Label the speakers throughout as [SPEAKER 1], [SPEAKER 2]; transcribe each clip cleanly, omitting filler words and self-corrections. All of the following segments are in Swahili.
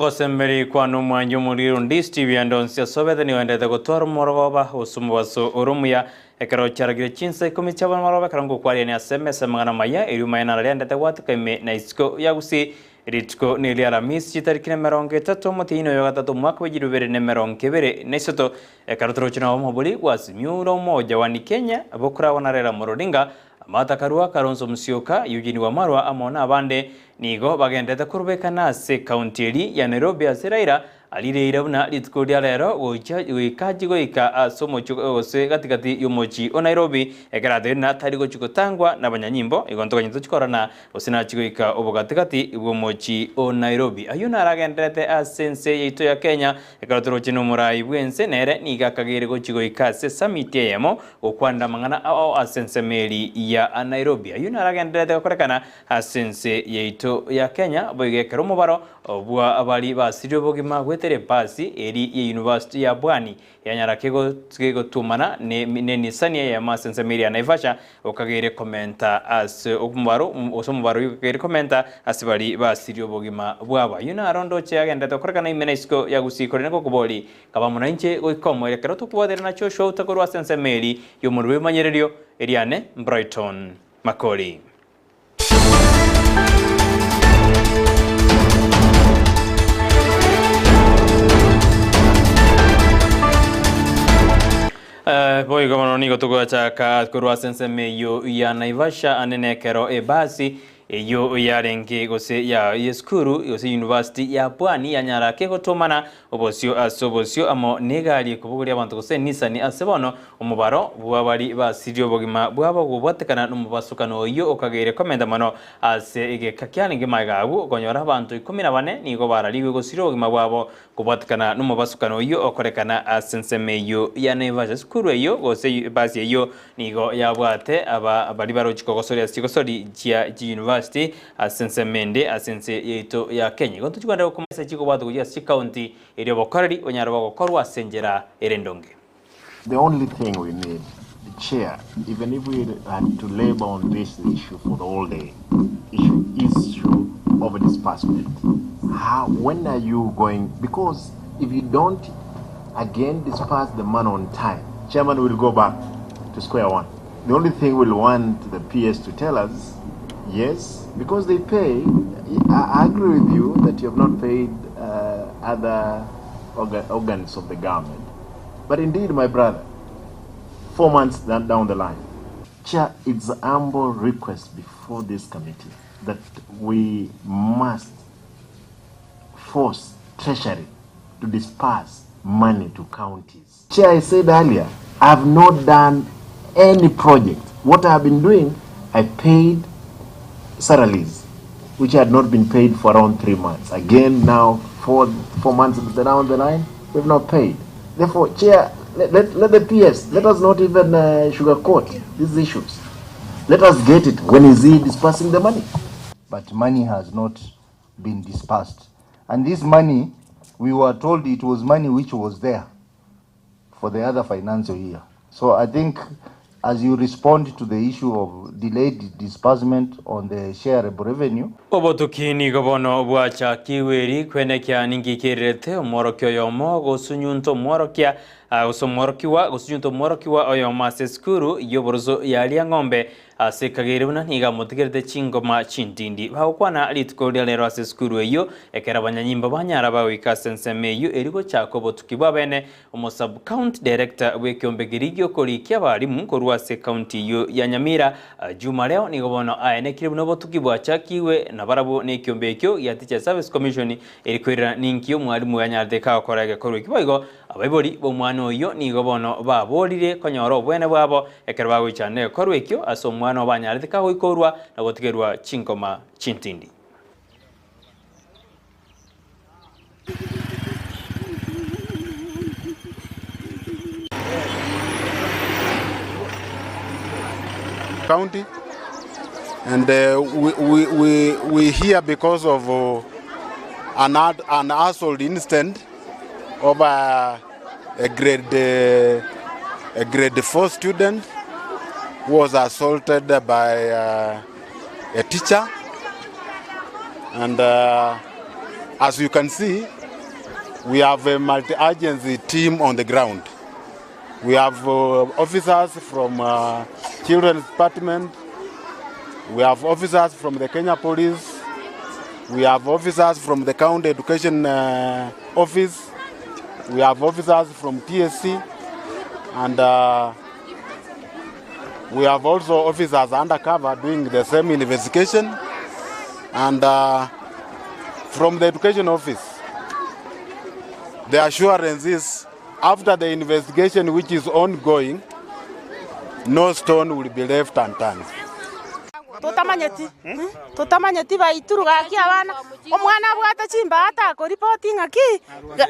[SPEAKER 1] Nogo semberi kwa numwanyu muriru Ndizi TV andonsia sobete ni wendete gutwara morogoba usumubaso urumuya ekero charagire Chinsa Ikomi chabana maroba karango kwari ni SMS mangana maya iruma ina rende watika ime na isiko ya Gusii ritiko ni ile Alhamisi itariki 30 mutino yo gatatu mwaka wa 2023 nesoto ekero trochina omobuli wasimyuro moja wa Kenya abokura wanarera murodinga Amata karua Karonzo Musyoka Eugene Wamarwa amona abande nigo bagendete kurubekana ase county eri ya Nairobi asiraira alireira buna litiko lya rero wikaji goika asomocho ose gatigati yomochi o Nairobi ekarade na tarigo chikotangwa na banyanyimbo igontoka nyito chikorana osina chigoika obogatigati yomochi o Nairobi ayuna aragendete asense yito ya Kenya ekarotoro chino murai bwense nere niga kagere go chigoika ase summit yemo okwanda mangana ao asense meri ya Nairobi ayuna aragendete korekana asense yito ya Kenya boigekero mubaro obwa abali basirio bogima tere basi eri ya University ya Bwani ya Nyarakego tumana ne nisania ya masense meri ya Naivasha okagere komenta as okumubaro osomubaro yukagere komenta asibali basirio bogima bwaba yuna arondo che agenda tokorana imenesko ya Gusii korene kuboli kaba munanche Ikomi erekero tukubodera na cho show takorwa sense meri yo murwe manyererio eriane Brighton Makori. Boy gomono nigo tugocha ka kurwa sense meyo ya Naivasha anenekero ebasi eyo yarenge gose ya yeskuru yose University ya Bwani ya Nyarake gotomana obosio asobosio amo negali kubuguria abantu gose nisani asebono omubaro bwabali basirio bogima bwabo gubwatekana numubasukano yo okagere komenda mano ase ege kakyani ngimagabu okonyora abantu 14 nigo baraliwe gosiro bogima bwabo gubwatekana numubasukano yo okorekana asense meyo ya Naivasha skuru eyo gose basi eyo nigo yabwate abali barochiko gosori asigosori ya University asense mende asense yeto ya Kenya gonto chikwanda kumesa chiko batu kujia si county eri bokorari onyarwa gokorwa senjera erendonge.
[SPEAKER 2] The only thing we need, the chair, even if we had to labor on this issue for the whole day, issue of disbursement. When are you going? Because if you don't again disperse the money on time, chairman will go back to square one. The only thing we'll want the PS to tell us, yes, because they pay. I agree with you that you have not paid other organs of the government. But indeed, my brother, 4 months down the line, Chair, it's a humble request before this committee that we must force Treasury to disperse money to counties. Chair, I said earlier, I have not done any project. What I have been doing, I paid salaries, which had not been paid for around 3 months. Again, now, 4 months down the line, we've not paid. Therefore, Chair, let the PS, let us not even sugarcoat these issues. Let us get it. When is he dispersing the money?
[SPEAKER 3] But money has not been dispersed. And this money, we were told it was money which was there for the other financial year. So I think as you respond to the issue of delayed disbursement on the shareable revenue.
[SPEAKER 1] Obotukini gobono bwacha kiweri kwenekya ningikirete omorokyo yomo gosunyunto morokya usomorokiwa gosunyunto morokiwa oyo maseskuru yoborozo yali ngombe asekagiribuna niga mutegerete chingoma chindindi bahukwana litiko lero aseskuru eyo ekera banyanyimba banyara bawika sense meyo erigo chako botukibwa bene omo sub county director wekyombe girigyo kolikia bali munkorwa se county yo ya Nyamira juma leo nigobono aene kiribuna botukibwa chakiwe na barabo nekyombe ekyo ya Teacher Service Commission erikwira ninkiyo mwalimu yanyarde ka korage korwe kiboigo abayibori bomwana oyo nigobono babolire konyoro obwene bwabo ekera bawichane korwe ekyo asomwa no banyarite ka hoikorwa na gotigerwa chinkoma chintindi.
[SPEAKER 4] County, and we here because of an assault incident of a grade 4 student who was assaulted by a teacher, and As you can see, we have a multi-agency team on the ground. We have officers from Children's Department. We have officers from the Kenya Police. We have officers from the County Education Office. We have officers from TSC. And we have also officers undercover doing the same investigation. And from the Education Office, the assurance is after the investigation which is ongoing, no stone will be left unturned.
[SPEAKER 5] Tutamanyeti baituruga ki abana omwana bwata chimba ata ko reporting aki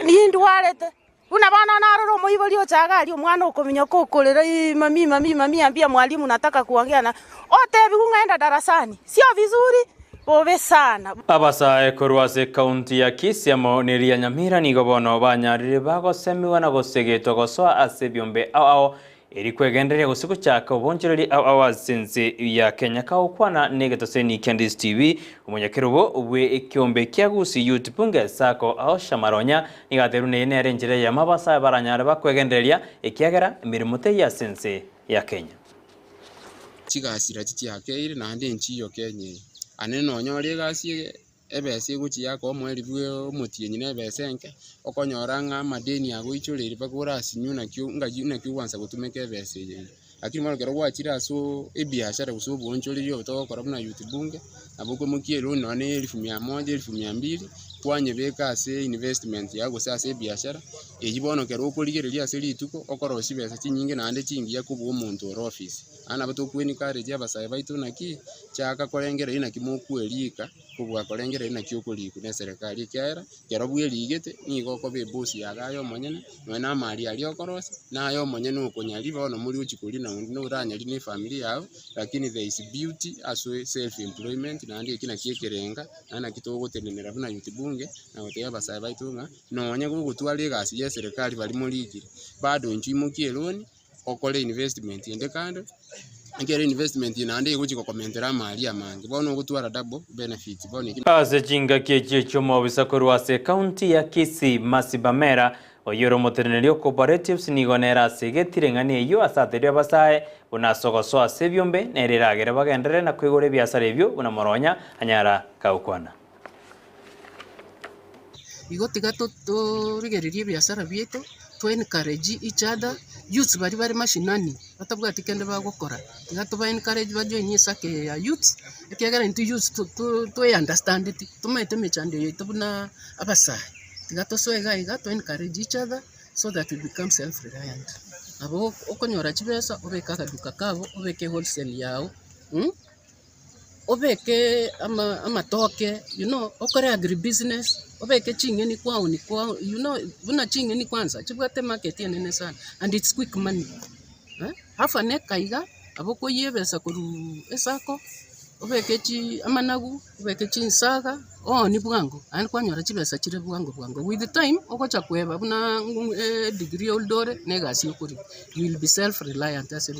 [SPEAKER 5] ni ndwarete una bana naroro muibori ochagali omwana ukominya ko kolera mami ambia mwalimu nataka kuongea na otebi kungaenda darasani sio vizuri bobe sana
[SPEAKER 1] abasa korwase county ya Kisii Nyamira Nyamira nigo bono banyarire bagosemiwa na gosegetwa gosoa asebyombe ao eri kwegenderia gusiku chaka ubonjereri awasinze ya Kenya ka ukwana negetoseni Ndizi TV umunyakirubo ubwe ikiombe kya Gusii youth punge sako ao shamaronya nigaterune nere njire ya mabasa baranyara bakwegenderia ikiagera mirimute ya sense ya Kenya
[SPEAKER 6] chigasira titiakeire na ndi nchiyo Kenya anene onyore gasi ebese guchi yako mweri bwe omutie nyine ebese nke okonyoranga madeni ago ichurire bagura sinyuna kyo ngajuna kyo wansa gutumeke ebese je akiri marogero gwachira so ebiashara gusubu onchorire obutoko na youth bunge abuko mukiero none 1100 1200 kwanye beka se investment yago sasa ebiashara ejibono kero okoligereria se lituko okoroshi besa chinyinge nande chingiya kubu omuntu ro office ana batokweni kareje abasaye baitu naki chaka korengera ina kimukwelika kubwa korengera ina kyokuliku ne serikali kyera kero bweligete nigo ko be boss yagayo monyene nona mali ali okorosi nayo monyene ukonyali bono muri uchikuli na no uranyali ni family yao lakini there is beauty as self employment na ndi kina kiekerenga ana kitogotenenera buna youth bunge na wote abasaye baitu nga nonye gugutwali gasi ya serikali bali muligire bado nchimukie loan okole investment ende kando ngere investment inande guchiko komentera mali amangi bono gutwara double benefit bono
[SPEAKER 1] ase chinga keche chomo bisakorwase county ya Kisii Masibamera oyoro motenerio cooperatives nigonera segetirengani iyo asaterio basaye unasogoso asebyombe nereragere bagendere na kwigore biasara ebyo unamoronya anyara kaukwana
[SPEAKER 7] igotiga to rigererie biasara bieto to encourage each other youth bari mashinani batabwa tikende bagokora tigato ba encourage bajoin sake ya youth ekegera into youth to understand it tumete mechande yeto buna abasai tigato so ega to encourage each other so that we become self reliant abo okonyora chibesa obeka kaduka kabo obeke wholesale yao obeke amatoke okore agribusiness obeke chingeni kwao ni kwao buna chingeni kwanza chibwate market yenene sana and it's quick money hafa ne kaiga aboko yebesa kuru esako obeke chi amanagu obeke Chinsa ni bwango and kwanyora chibesa chire bwango with the time okocha kweba buna degree oldore negasi okuri you will be self reliant as a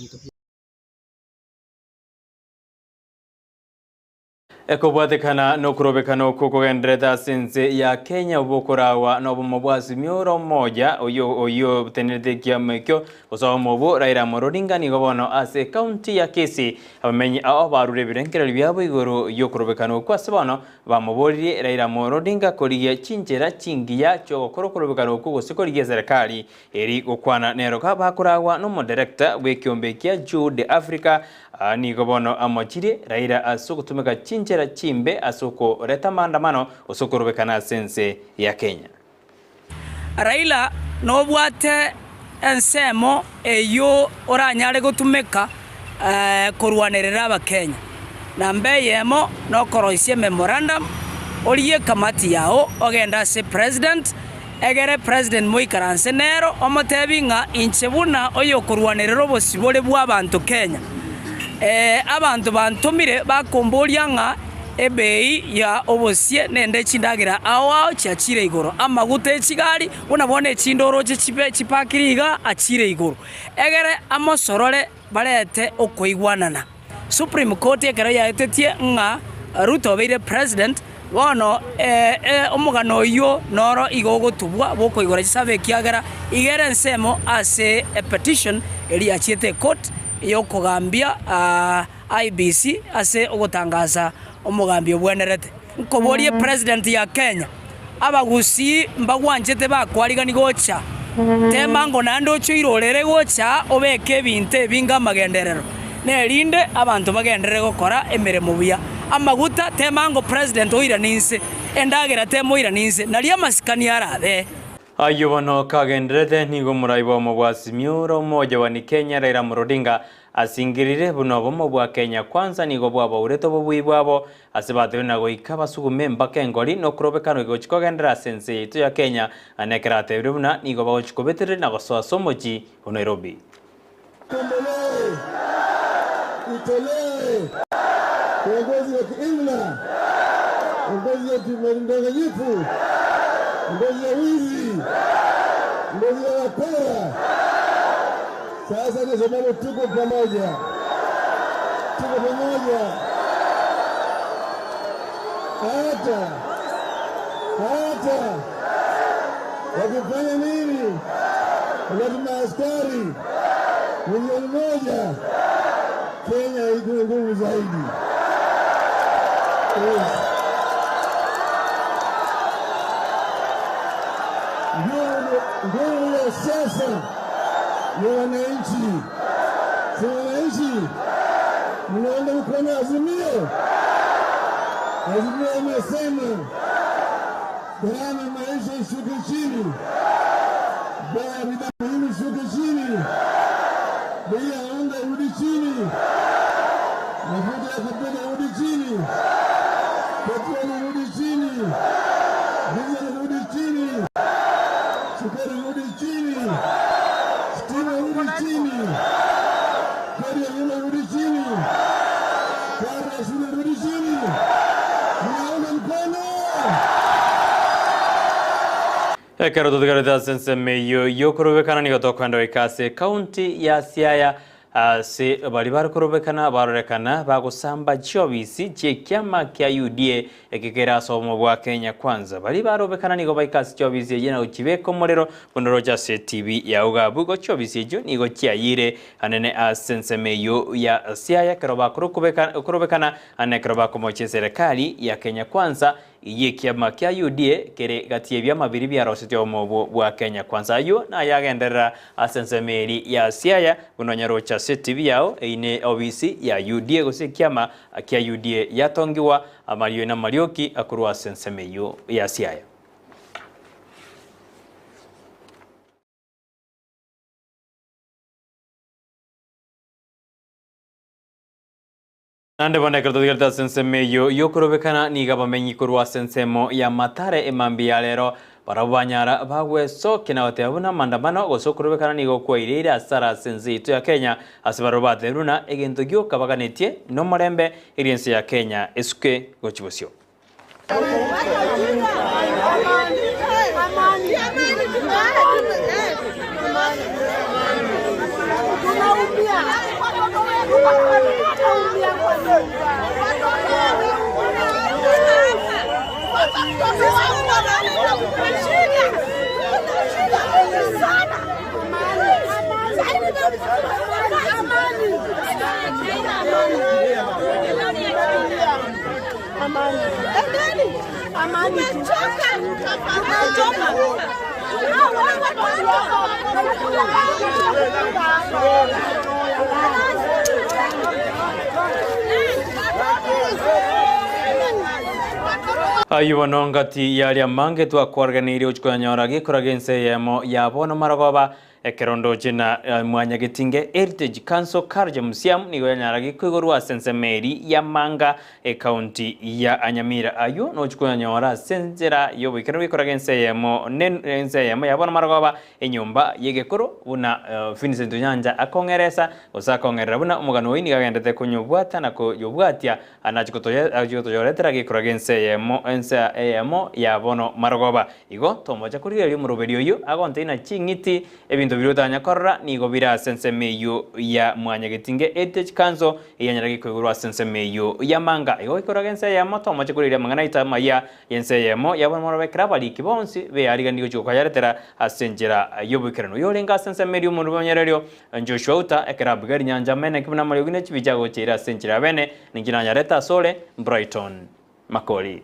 [SPEAKER 1] ekobwatekana nokurobekana okukogendreta sense ya Kenya ubokorawa nobumobwasi mioro moja oyo tenete kiamekyo osawa mobo Raila Odinga nigobono ase county ya Kisii abamenyi ao barure birengereri byabo igoro yokurobekana okwasebono bamoborire Raila Odinga koriye chinjera chingiya chokorokorobekana okugosikorie serikali eri gokwana nero kabakorawa no director wekiombe kya Jude Africa nigobono amachire Raila asukutumika chinjera chimbe asuko reta maandamano usukurubekana sense ya Kenya.
[SPEAKER 8] Raila no bwate ensemo eyo oranyare gutumika kurwanerera abakenya na mbeyemo no koroisie memorandum oriye kamati yao ogenda se president egere president moikaranse nero omotebinga inchebuna oyo kurwanerera obosibore bwa abantu Kenya abantu bantumire bakomboria nga ebei ya obosie nende chindagira awo chiachire igoro amaguta echigari unabone chindoro chipakiriga achire igoro egere amosorore barete okoigwanana Supreme Court ekero yaetetie nga Ruto beire president bono omogano oyo noro igogotubwa boko igora chisabe kiagera igere ensemo ase a petition eri achiete court yokogambia IBC ase ogotangaza omogambi obwenerete nkoborie president ya Kenya Gusii mbagwanchete bakwarigani gocha temango nando choirorere gocha obeke binte binga magenderero nerinde abantu bagenderere gokora emiremo buya amaguta temango president oiraninse endagera temoiraninse naria masikani arade
[SPEAKER 1] ayubano kagenderete nigo muraibo mo bwasimyuro moja wa ni Kenya Raila Odinga asingirire buno bomo bwa Kenya kwanza nigo bwabo ureto bwibwabo asibate na goika basugume mbake ngori no kurobekano gochikogendera sense yitu ya Kenya anekerate buna nigo bagochikobetere na gosoa somoji ho Nairobi
[SPEAKER 9] itolee kiongozi wa kiimla, kiongozi wa kimandanganyifu, kiongozi wa wizi, kiongozi wa wakora. Sasa ni sababu tuko pamoja, hata wakifanya nini, wakati maaskari milioni 1 Kenya iko nguvu zaidi. Nguvu ya sasa ni wananchi. Si wananchi mnaenda mkono Azimio. Azimio imesema gharama maisha ishuke chini, bei ya bidhaa muhimu ishuke chini, bei ya unga irudi chini, mafuta ya kupika irudi chini, petroli irudi chini, dizeli irudi chini, sukari irudi chini, stima irudi chini, kodi ya nyumba irudi chini, karo ya shule irudi chini. Mnaunga mkono?
[SPEAKER 1] Ekero tudigarita sense meyo yokurubekana nigotokwenda ikase county ya Siaya se bari barukurubekana barorekana bagusamba chobisi chekyama kya UDA ekikera somo bwa Kenya kwanza bari barobekana nigo baikase chobisi yena ukibeko morero bondoro ja TV ya ugabugo chobisi jo nigo kyayire anene sense meyo ya Siaya kero bakurubekana anekero bakomoche serikali ya Kenya kwanza iye kiama kya UDA kere gatie byama biri bya rosityo mu bwa Kenya kwanza yo na yagendera asensemeri ya Siaya bunonyarocha TV yao ine obisi ya UDA gose kiama kya UDA yatongiwa amaliyo na Marioki akurwa asensemeyo ya Siaya. Nande bone kerto digerta senseme yo kurobekana ni gabamenyi kurwa sensemo ya matare emambi ya lero barabanyara bagwe soke na watebuna mandamano goso kurobekana ni gokwairira asara sense itu ya Kenya asibarobate runa egento gyo kabaganetie no morembe iriense ya Kenya esuke gochibosio ayubono ngati yali amange twakwarganiri uchikonyora gikoragense yemo yabono maragoba ekerondo jina mwanya gitinge Heritage Council Karja Musiam nigo yanyaragi kwigorwa sensemeri ya manga county ya Nyamira ayo no chikonyora senzera yo bikero bikoragense yemo nense yemo yabono maragoba enyumba yegekoro buna Vincent Nyanja akongeresa osakongerera buna umugano wini gagendete kunyubwata na kuyubwatia anachikotoyoretera gikoragense yemo ensa yemo yabono maragoba igo tomoja kurire yo muroberio yo agonte ina chingiti ebintu birutanya korra nigo bira sense meyo ya mwanya getinge etech kanzo yanyaragi kwigurwa sense meyo ya manga igo ikoragense ya moto mache kurira mangana ita maya yense yemo yabon morobe krabali kibonsi be ariga ndigo chuko yaretera asenjera yobukirano yorenga sense meyo mu rubonyererio Joshua Auta ekrabgari nyanja mene kibuna mari ugine chibijago chira asenjera bene ningina nyareta sole Brighton Makori.